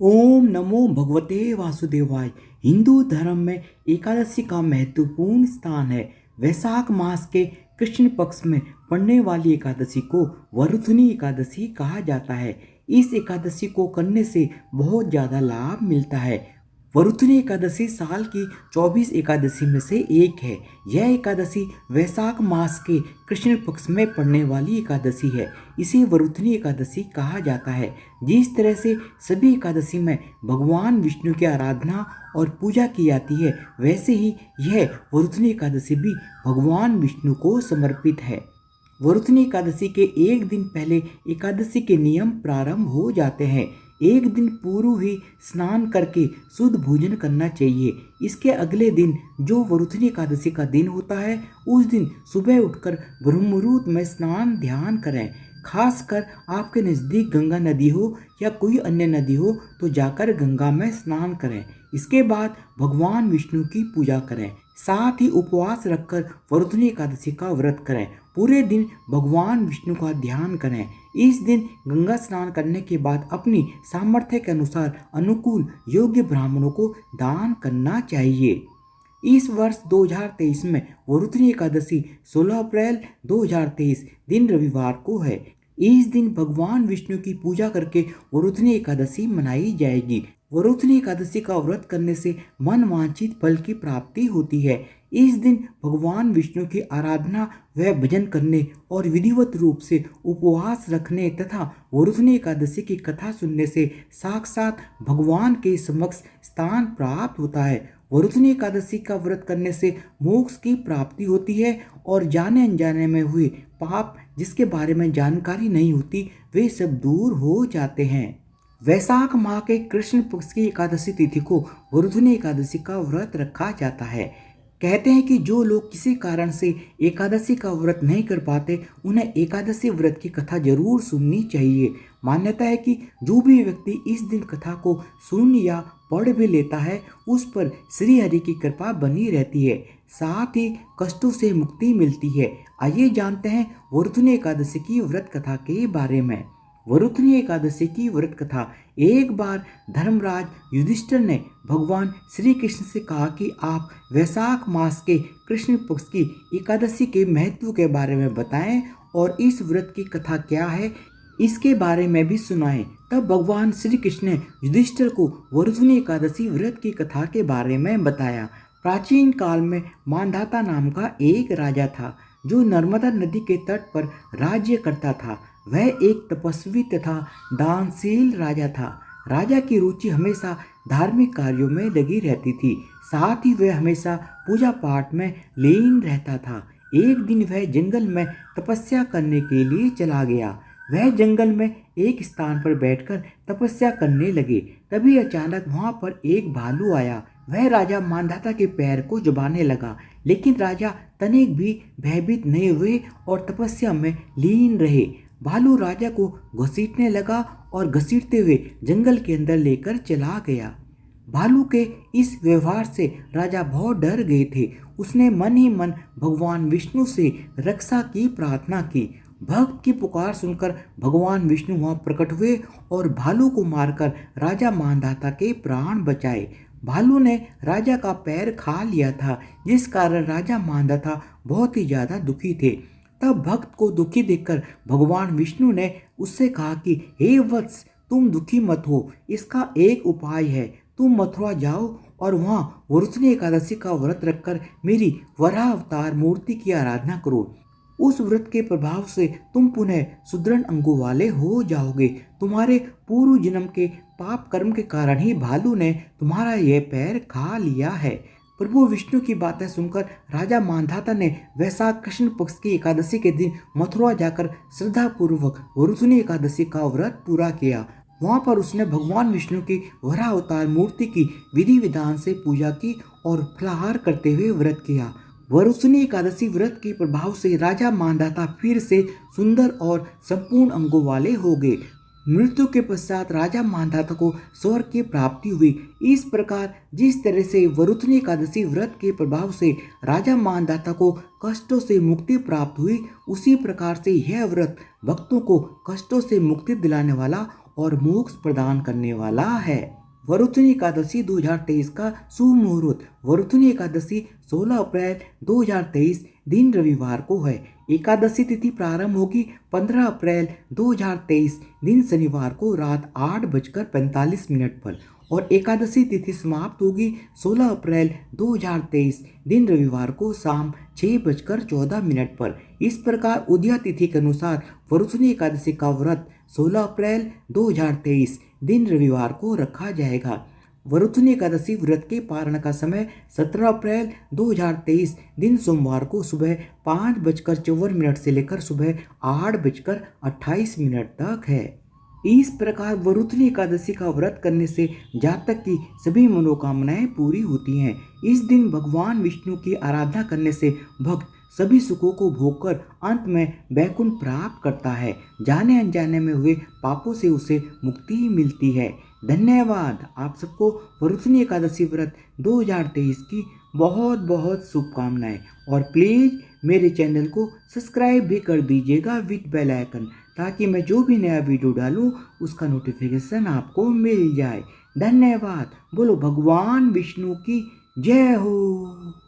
ओम नमो भगवते वासुदेवाय। हिंदू धर्म में एकादशी का महत्वपूर्ण स्थान है। वैशाख मास के कृष्ण पक्ष में पड़ने वाली एकादशी को वरुथनी एकादशी कहा जाता है। इस एकादशी को करने से बहुत ज़्यादा लाभ मिलता है। वरुथनी एकादशी साल की 24 एकादशी में से एक है। यह एकादशी वैशाख मास के कृष्ण पक्ष में पड़ने वाली एकादशी है। इसे वरुथनी एकादशी कहा जाता है। जिस तरह से सभी एकादशी में भगवान विष्णु की आराधना और पूजा की जाती है, वैसे ही यह वरुथनी एकादशी भी भगवान विष्णु को समर्पित है। वरुथनी एकादशी के एक दिन पहले एकादशी के नियम प्रारंभ हो जाते हैं। एक दिन पूर्व ही स्नान करके शुद्ध भोजन करना चाहिए। इसके अगले दिन जो वरुथनी एकादशी का दिन होता है, उस दिन सुबह उठकर ब्रह्ममुहूर्त में स्नान ध्यान करें। खासकर आपके नज़दीक गंगा नदी हो या कोई अन्य नदी हो तो जाकर गंगा में स्नान करें। इसके बाद भगवान विष्णु की पूजा करें। साथ ही उपवास रखकर वरुथनी एकादशी का व्रत करें। पूरे दिन भगवान विष्णु का ध्यान करें। इस दिन गंगा स्नान करने के बाद अपनी सामर्थ्य के अनुसार अनुकूल योग्य ब्राह्मणों को दान करना चाहिए। इस वर्ष 2023 में वरुथनी एकादशी 16 अप्रैल 2023 दिन रविवार को है। इस दिन भगवान विष्णु की पूजा करके वरुथनी एकादशी मनाई जाएगी। वरुथनी एकादशी का व्रत करने से मन वांछित फल की प्राप्ति होती है। इस दिन भगवान विष्णु की आराधना व भजन करने और विधिवत रूप से उपवास रखने तथा वरुथनी एकादशी की कथा सुनने से साक्षात भगवान के समक्ष स्थान प्राप्त होता है। वरुथनी एकादशी का व्रत करने से मोक्ष की प्राप्ति होती है और जाने अनजाने में हुए पाप जिसके बारे में जानकारी नहीं होती, वे सब दूर हो जाते हैं। वैशाख माह के कृष्ण पक्ष की एकादशी तिथि को वरुथनी एकादशी का व्रत रखा जाता है। कहते हैं कि जो लोग किसी कारण से एकादशी का व्रत नहीं कर पाते, उन्हें एकादशी व्रत की कथा जरूर सुननी चाहिए। मान्यता है कि जो भी व्यक्ति इस दिन कथा को सुन या पढ़ भी लेता है, उस पर श्री हरि की कृपा बनी रहती है, साथ ही कष्टों से मुक्ति मिलती है। आइए जानते हैं वरुथनी एकादशी की व्रत कथा के बारे में। वरुथनी एकादशी की व्रत कथा। एक बार धर्मराज युधिष्ठिर ने भगवान श्री कृष्ण से कहा कि आप वैशाख मास के कृष्ण पक्ष की एकादशी के महत्व के बारे में बताएं और इस व्रत की कथा क्या है, इसके बारे में भी सुनाएं। तब भगवान श्री कृष्ण ने युधिष्ठिर को वरुथनी एकादशी व्रत की कथा के बारे में बताया। प्राचीन काल में मांधाता नाम का एक राजा था, जो नर्मदा नदी के तट पर राज्य करता था। वह एक तपस्वी तथा दानशील राजा था। राजा की रुचि हमेशा धार्मिक कार्यों में लगी रहती थी, साथ ही वह हमेशा पूजा पाठ में लीन रहता था। एक दिन वह जंगल में तपस्या करने के लिए चला गया। वह जंगल में एक स्थान पर बैठकर तपस्या करने लगे। तभी अचानक वहां पर एक भालू आया। वह राजा मांधाता के पैर को चबाने लगा, लेकिन राजा तनिक भी भयभीत नहीं हुए और तपस्या में लीन रहे। भालू राजा को घसीटने लगा और घसीटते हुए जंगल के अंदर लेकर चला गया। भालू के इस व्यवहार से राजा बहुत डर गए थे। उसने मन ही मन भगवान विष्णु से रक्षा की प्रार्थना की। भक्त की पुकार सुनकर भगवान विष्णु वहां प्रकट हुए और भालू को मारकर राजा मांधाता के प्राण बचाए। भालू ने राजा का पैर खा लिया था, जिस कारण राजा मांधाता बहुत ही ज्यादा दुखी थे। तब भक्त को दुखी देखकर भगवान विष्णु ने उससे कहा कि हे वत्स, तुम दुखी मत हो, इसका एक उपाय है। तुम मथुरा जाओ और वहाँ वरुथनी एकादशी का व्रत रखकर मेरी वराह अवतार मूर्ति की आराधना करो। उस व्रत के प्रभाव से तुम पुनः सुदृढ़ अंगों वाले हो जाओगे। तुम्हारे पूर्व जन्म के पाप कर्म के कारण ही भालू ने तुम्हारा यह पैर खा लिया है। प्रभु विष्णु की बातें सुनकर राजा मांधाता ने वैशाख कृष्ण पक्ष की एकादशी के दिन मथुरा जाकर श्रद्धा पूर्वक वरुथनी एकादशी का व्रत पूरा किया। वहां पर उसने भगवान विष्णु की वराह अवतार मूर्ति की विधि विधान से पूजा की और फलाहार करते हुए व्रत किया। वरुथनी एकादशी व्रत के प्रभाव से राजा मांधाता फिर से सुंदर और संपूर्ण अंगों वाले हो गए। मृत्यु के पश्चात राजा मांधाता को स्वर्ग की प्राप्ति हुई। इस प्रकार जिस तरह से वरुथनी एकादशी व्रत के प्रभाव से राजा मांधाता को कष्टों से मुक्ति प्राप्त हुई, उसी प्रकार से यह व्रत भक्तों को कष्टों से मुक्ति दिलाने वाला और मोक्ष प्रदान करने वाला है। वरुथनी एकादशी 2023 का शुभ मुहूर्त। वरुथनी एकादशी 16 अप्रैल 2023 दिन रविवार को है। एकादशी तिथि प्रारंभ होगी 15 अप्रैल 2023 दिन शनिवार को रात 8:45 पर और एकादशी तिथि समाप्त होगी 16 अप्रैल 2023 दिन रविवार को शाम 6:14 पर। इस प्रकार उदया तिथि के अनुसार वरुथनी एकादशी का व्रत 16 अप्रैल 2023 दिन रविवार को रखा जाएगा। वरुथनी एकादशी व्रत के पारण का समय 17 अप्रैल 2023 दिन सोमवार को सुबह 5:54 से लेकर सुबह 8:28 तक है। इस प्रकार वरुथनी एकादशी का व्रत करने से जातक की सभी मनोकामनाएं पूरी होती हैं। इस दिन भगवान विष्णु की आराधना करने से भक्त सभी सुखों को भोगकर अंत में वैकुंठ प्राप्त करता है। जाने अनजाने में हुए पापों से उसे मुक्ति मिलती है। धन्यवाद। आप सबको वरुथनी एकादशी व्रत 2023 की बहुत बहुत शुभकामनाएं और प्लीज़ मेरे चैनल को सब्सक्राइब भी कर दीजिएगा विद बेल आइकन, ताकि मैं जो भी नया वीडियो डालूं उसका नोटिफिकेशन आपको मिल जाए। धन्यवाद। बोलो भगवान विष्णु की जय हो।